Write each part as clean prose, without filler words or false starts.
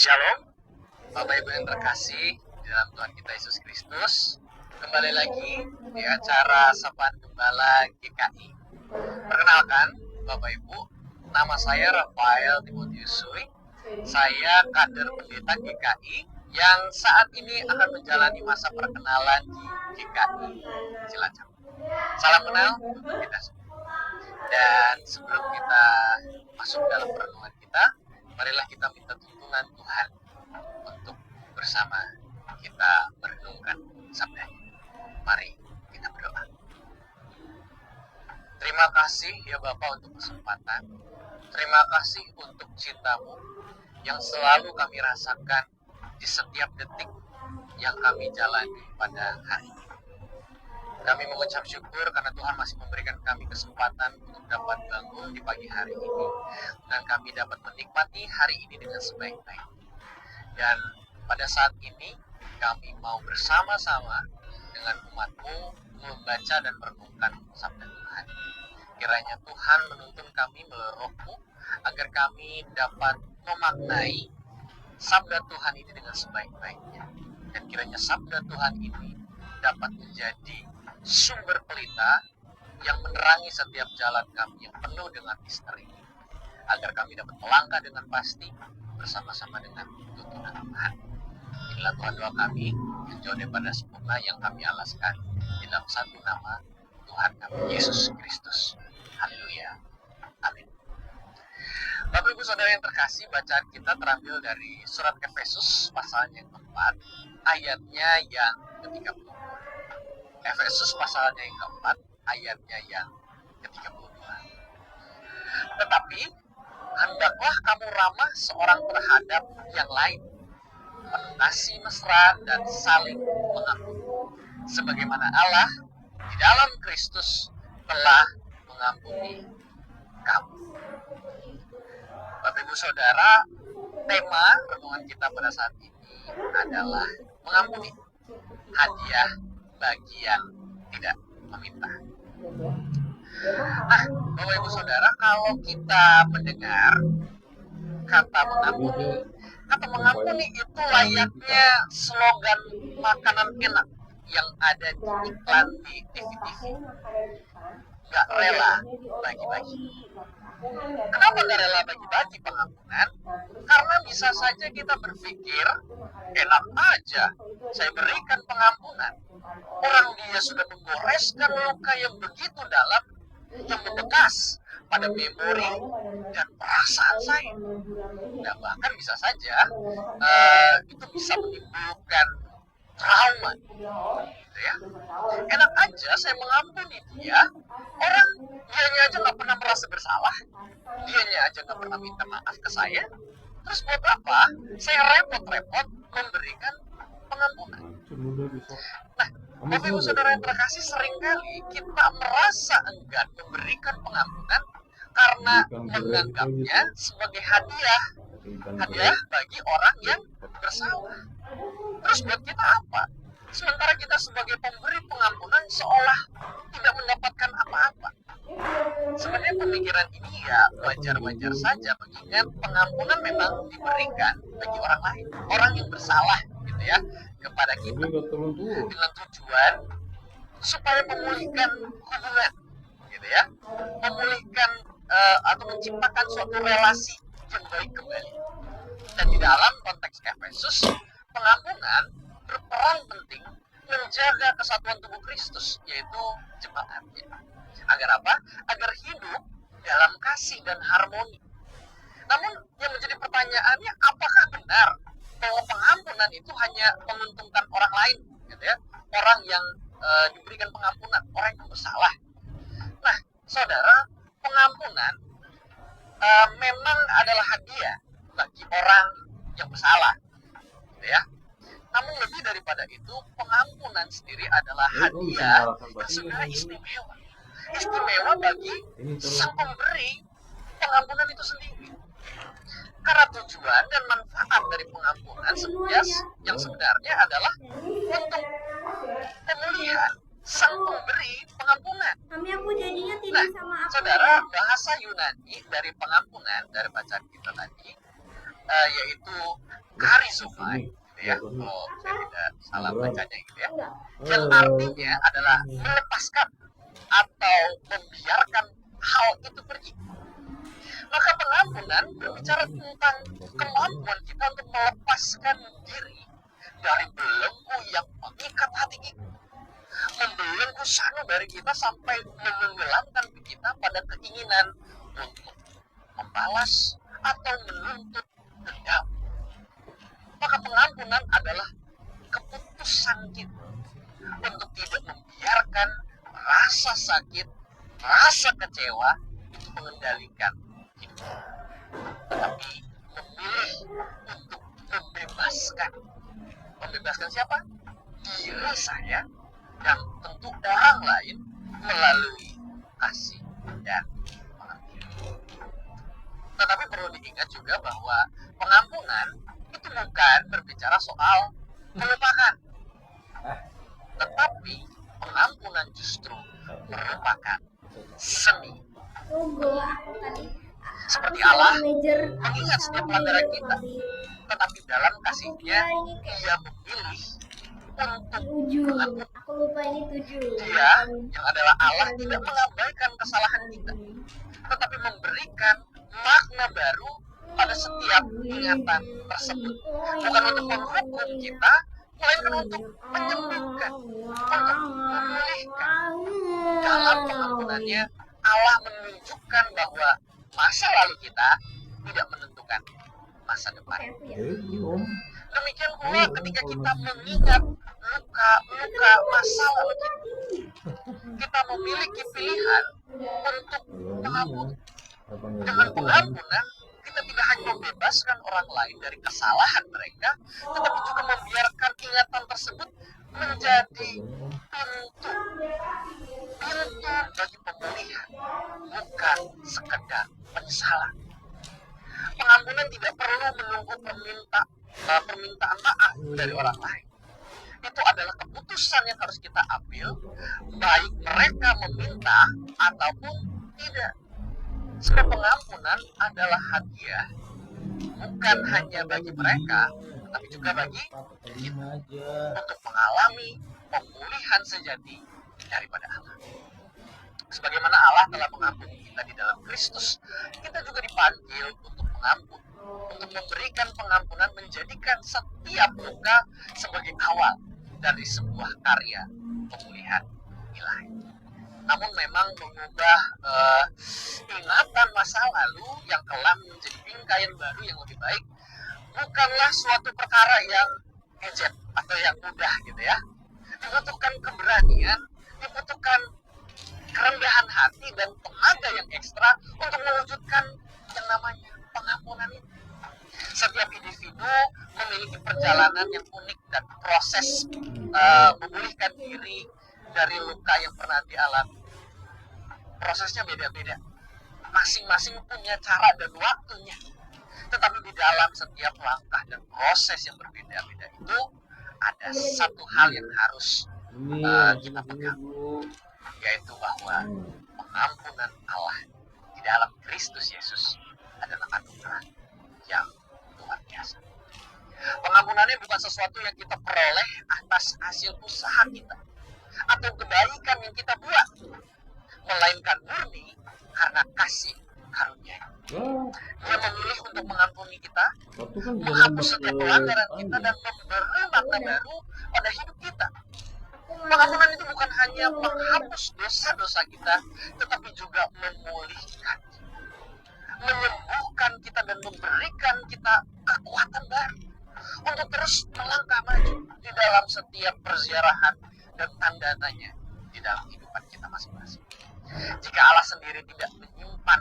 Shalom, Bapak Ibu yang terkasih di dalam Tuhan kita Yesus Kristus. Kembali lagi di acara Sapaan Gembala GKI. Perkenalkan Bapak Ibu, nama saya Rafael Timotius Sui. Saya kader pendeta GKI yang saat ini akan menjalani masa perkenalan di GKI Cilacap. Salam kenal untuk kita semua. Dan sebelum kita masuk dalam perenungan kita, marilah kita minta tuntunan Tuhan untuk bersama kita merenungkan sabda-Nya. Mari kita berdoa. Terima kasih ya Bapa untuk kesempatan. Terima kasih untuk cinta-Mu yang selalu kami rasakan di setiap detik yang kami jalani pada hari ini. Kami mengucap syukur karena Tuhan masih memberikan kami kesempatan untuk dapat bangun di pagi hari ini. Dan kami dapat menikmati hari ini dengan sebaik-baiknya. Dan pada saat ini kami mau bersama-sama dengan umat-Mu membaca dan merenungkan sabda Tuhan. Kiranya Tuhan menuntun kami melalui Roh-Mu agar kami dapat memaknai sabda Tuhan ini dengan sebaik-baiknya. Dan kiranya sabda Tuhan ini dapat menjadi sumber pelita yang menerangi setiap jalan kami yang penuh dengan misteri, agar kami dapat melangkah dengan pasti bersama-sama dengan tuntunan Tuhan. Inilah Tuhan doa kami yang jauh daripada sempurna yang kami alaskan di dalam satu nama Tuhan kami Yesus Kristus. Haleluya. Amin. Bapak Ibu Saudara yang terkasih, bacaan kita terambil dari surat Efesus pasal yang keempat, ayatnya yang ke-30. Efesus pasalnya yang keempat, ayatnya yang ke-32. Tetapi hendaklah kamu ramah seorang terhadap yang lain, penuh kasih mesra dan saling mengampuni, sebagaimana Allah di dalam Kristus telah mengampuni kamu. Bapak Ibu Saudara, tema renungan kita pada saat ini adalah mengampuni, hadiah bagi yang tidak meminta. Nah, Bapak Ibu Saudara, kalau kita mendengar kata mengampuni itu layaknya slogan makanan enak yang ada di iklan di TV-TV. Gak rela bagi-bagi. Kenapa gak rela bagi-bagi pengampunan? Karena bisa saja kita berpikir, enak aja saya berikan pengampunan. Orang dia sudah menggoreskan luka yang begitu dalam, yang membekas pada memori dan perasaan saya. Dan bahkan bisa saja itu bisa menimbulkan trauma, gitu ya. Enak aja saya mengampuni dia, orang dianya aja nggak pernah merasa bersalah, dianya aja nggak pernah minta maaf ke saya. Terus buat apa saya repot-repot memberikan pengampunan? Nah, Bapak Ibu Saudara yang terkasih, seringkali kita merasa enggan memberikan pengampunan karena menganggapnya sebagai hadiah bagi orang yang bersalah. Terus buat kita apa? Sementara kita sebagai pemberi pengampunan seolah tidak mendapatkan apa-apa. Sebenarnya pemikiran ini ya wajar-wajar saja, mengingat pengampunan memang diberikan bagi orang lain, orang yang bersalah, gitu ya, kepada kita, dengan tujuan supaya memulihkan hubungan, gitu ya, memulihkan atau menciptakan suatu relasi yang baik kembali. Dan di dalam konteks Efesus, pengampunan berperan penting menjaga kesatuan tubuh Kristus, yaitu jemaat. Agar apa? Agar hidup dalam kasih dan harmoni. Namun yang menjadi pertanyaannya, apakah benar bahwa pengampunan itu hanya menguntungkan orang lain, gitu ya? Orang yang diberikan pengampunan, orang yang bersalah. Nah, saudara, pengampunan memang adalah hadiah bagi orang yang bersalah, gitu ya. Namun lebih daripada itu, pengampunan sendiri adalah hadiah yang sebenarnya istimewa. Istimewa bagi sang pemberi pengampunan itu sendiri. Karena tujuan dan manfaat dari pengampunan yang sebenarnya adalah untuk pemulihan sang pemberi pengampunan. Nah, saudara, bahasa Yunani dari pengampunan, dari bacaan kita tadi, yaitu karizomai, gitu ya, kalau saya tidak salah bacanya gitu ya, yang artinya adalah melepaskan atau membiarkan hal itu pergi. Maka pengampunan berbicara tentang kemampuan kita untuk melepaskan diri dari belenggu yang mengikat hati kita, membelenggu sanubari kita sampai menenggelamkan kita pada keinginan untuk membalas atau menuntut dendam. Maka pengampunan adalah keputusan kita untuk tidak membiarkan rasa sakit, rasa kecewa itu mengendalikan hidup, tetapi memilih untuk membebaskan. Membebaskan siapa? Diri saya dan tentu orang lain melalui kasih dan pengampunan. Tetapi perlu diingat juga bahwa pengampunan itu bukan berbicara soal melupakan, tetapi pengampunan justru merupakan seni. Seperti Allah mengingat setiap pelanggaran kita, tetapi dalam kasih-Nya Ia memilih untuk mengampuni. Dia yang adalah Allah tidak mengabaikan kesalahan kita, tetapi memberikan makna baru pada setiap ingatan tersebut, bukan untuk menghukum kita, melainkan untuk menyembuhkan, untuk memulihkan. Dalam pengampunannya, Allah menunjukkan bahwa masa lalu kita tidak menentukan masa depan. Demikian pula ketika kita mengingat luka-luka masa lalu kita memiliki pilihan untuk mengampuni. Dengan pengampunan, kita tidak hanya membebaskan orang lain dari kesalahan mereka, tetapi juga membiarkan ingatan tersebut menjadi pintu bagi pemulihan, bukan sekedar penyesalan. Pengampunan tidak perlu menunggu permintaan maaf dari orang lain. Itu adalah keputusan yang harus kita ambil, baik mereka meminta ataupun tidak. Sebab pengampunan adalah hadiah, bukan hanya bagi mereka, tetapi juga bagi kita, untuk mengalami pemulihan sejati daripada Allah. Sebagaimana Allah telah mengampuni kita di dalam Kristus, kita juga dipanggil untuk mengampuni, untuk memberikan pengampunan, menjadikan setiap luka sebagai awal dari sebuah karya pemulihan ilahi. Namun memang mengubah ingatan masa lalu yang kelam menjadi bingkai baru yang lebih baik bukanlah suatu perkara yang gadget atau yang mudah gitu ya. Dibutuhkan keberanian, dibutuhkan kerendahan hati dan tenaga yang ekstra untuk mewujudkan yang namanya pengampunan itu. Setiap individu memiliki perjalanan yang unik dan proses memulihkan diri dari luka yang pernah dialami. Prosesnya beda-beda. Masing-masing punya cara dan waktunya. Tetapi di dalam setiap langkah dan proses yang berbeda-beda itu ada satu hal yang harus kita pegang, yaitu bahwa pengampunan Allah di dalam Kristus Yesus adalah anugerah yang luar biasa. Pengampunannya bukan sesuatu yang kita peroleh atas hasil usaha kita atau kebaikan yang kita buat, melainkan murni karena kasih karunia. Dia memilih untuk mengampuni kita, menghapus setiap pelanggaran kita, dan memberi makna baru pada hidup kita. Pengampunan itu bukan hanya menghapus dosa-dosa kita, tetapi juga memulihkan, menyembuhkan kita, dan memberikan kita kekuatan baru untuk terus melangkah maju di dalam setiap perziarahan dan tanda-tanya di dalam kehidupan kita masing-masing. Jika Allah sendiri tidak menyimpan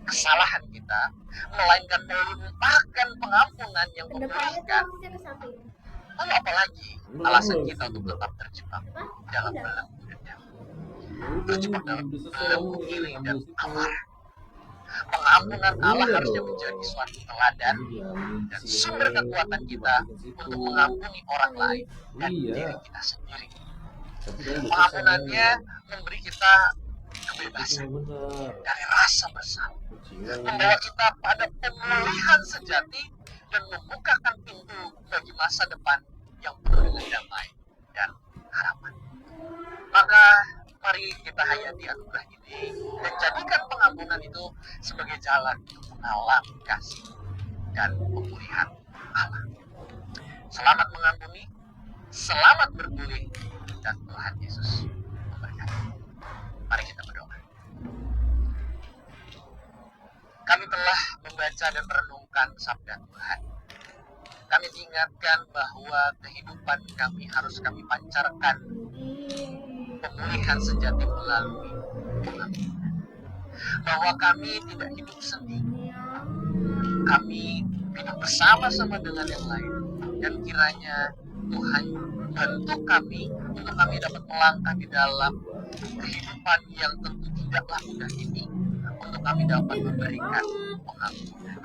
kesalahan kita, melainkan melimpahkan pengampunan yang memulihkan, lalu apalagi alasan kita untuk tetap terjebak dalam belenggu dendam, terjebak dalam belenggu iri dan amarah. Pengampunan Allah harusnya menjadi suatu teladan dan sumber kekuatan kita untuk mengampuni orang lain dan diri kita sendiri. Pengampunannya memberi kita kebebasan dari rasa bersalah, membawa kita pada pemulihan sejati dan membukakan pintu bagi masa depan yang penuh dengan damai dan harapan. Maka mari kita hayati anugerah ini dan jadikan pengampunan itu sebagai jalan untuk mengalami kasih dan pemulihan Allah. Selamat mengampuni, selamat berpulih, dan Tuhan Yesus memberkati. Mari kita berdoa. Kami telah membaca dan merenungkan sabda Tuhan. Kami diingatkan bahwa kehidupan kami harus kami pancarkan pemulihan sejati melalui pengampunan. Bahwa kami tidak hidup sendiri. Kami hidup bersama-sama dengan yang lain. Dan kiranya Tuhan bantu kami untuk kami dapat melangkah di dalam kehidupan yang tentu tidaklah mudah ini, untuk kami dapat memberikan pengampunan.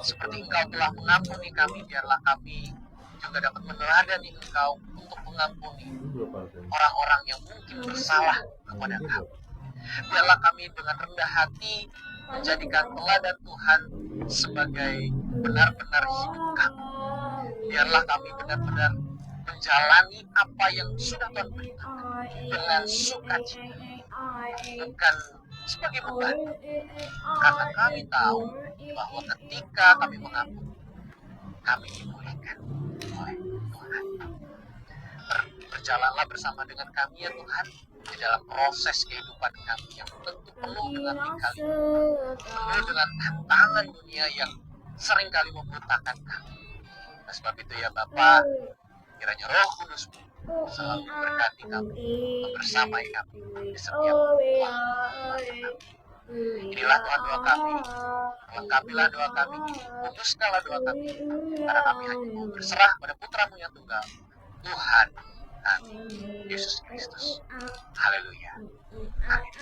Seperti Engkau telah mengampuni kami, biarlah kami juga dapat meneladani Engkau untuk mengampuni orang-orang yang mungkin bersalah kepada kami. Biarlah kami dengan rendah hati menjadikan teladan Tuhan sebagai benar-benar hidup kami. Biarlah kami benar-benar menjalani apa yang sudah Tuhan berikan dengan sukacita, bukan sebagai beban, karena kami tahu bahwa ketika kami mengampuni, kami dipulihkan oleh Tuhan. Berjalanlah bersama dengan kami ya Tuhan, di dalam proses kehidupan kami yang tentu penuh dengan lika-liku, penuh dengan tantangan dunia yang seringkali membutakan kami. Oleh sebab itu ya Bapa, kiranya Roh Kudus selalu memberkati kami, membersamai kami di setiap waktu. Inilah Tuhan doa kami, lengkapilah doa kami, kuduskanlah doa kami, karena kami hanya mau berserah pada Putra-Mu yang tunggal, Tuhan kami, Yesus Kristus. Haleluya. Amin.